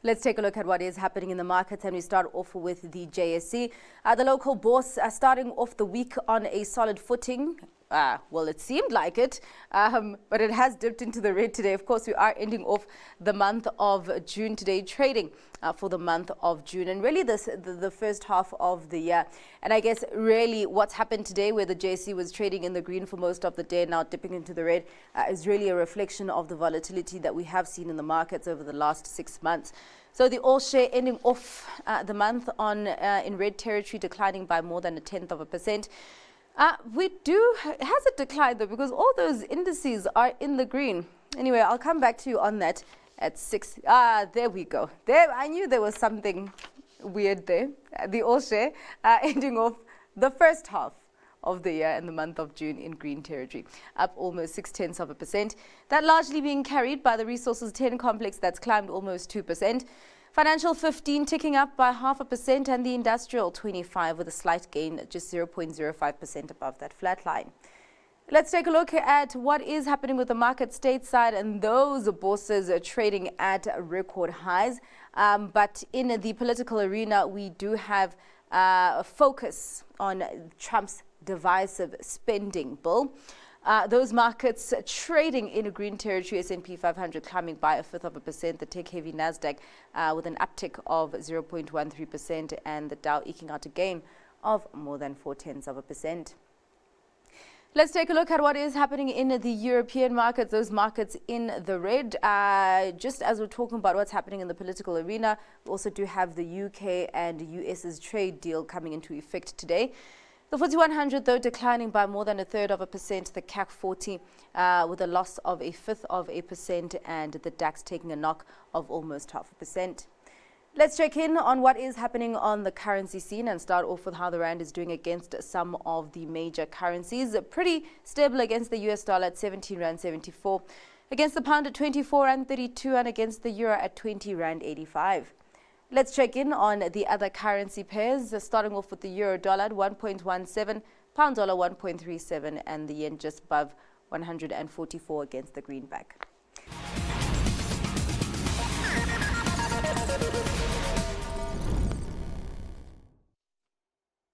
Let's take a look at what is happening in the markets, and we start off with the JSE. The local bourse starting off the week on a solid footing. Well, it seemed like it, but it has dipped into the red today. Of course, we are ending off the month of June today, trading for the month of June, and really the first half of the year. And I guess really what's happened today, where the JSE was trading in the green for most of the day, now dipping into the red, is really a reflection of the volatility that we have seen in the markets over the last 6 months. So the all share ending off the month on in red territory, declining by more than 1/10%. Has it declined though? Because all those indices are in the green. Anyway, I'll come back to you on that at 6. There we go. There, I knew there was something weird there. The all share ending off the first half of the year in the month of June in green territory, up almost 0.6%. That largely being carried by the Resources 10 complex, that's climbed almost 2%. Financial 15 ticking up by 0.5%, and the Industrial 25 with a slight gain, just 0.05% above that flat line. Let's take a look at what is happening with the market stateside, and those bourses are trading at record highs. But in the political arena, we do have a focus on Trump's divisive spending bill. Those markets trading in a green territory, S&P 500 climbing by 0.5%, the tech-heavy Nasdaq with an uptick of 0.13%, and the Dow eking out a gain of more than 0.4%. Let's take a look at what is happening in the European markets, those markets in the red. Just as we're talking about what's happening in the political arena, we also do have the UK and US's trade deal coming into effect today. The FTSE 100, though, declining by more than 1/3%, the CAC 40 with a loss of 1/5%, and the DAX taking a knock of almost 0.5%. Let's check in on what is happening on the currency scene and start off with how the rand is doing against some of the major currencies. Pretty stable against the US dollar at 17.74 rand, against the pound at 24.32 rand, and against the euro at 20.85 rand. Let's check in on the other currency pairs, starting off with the euro dollar at 1.17, pound dollar 1.37, and the yen just above 144 against the greenback.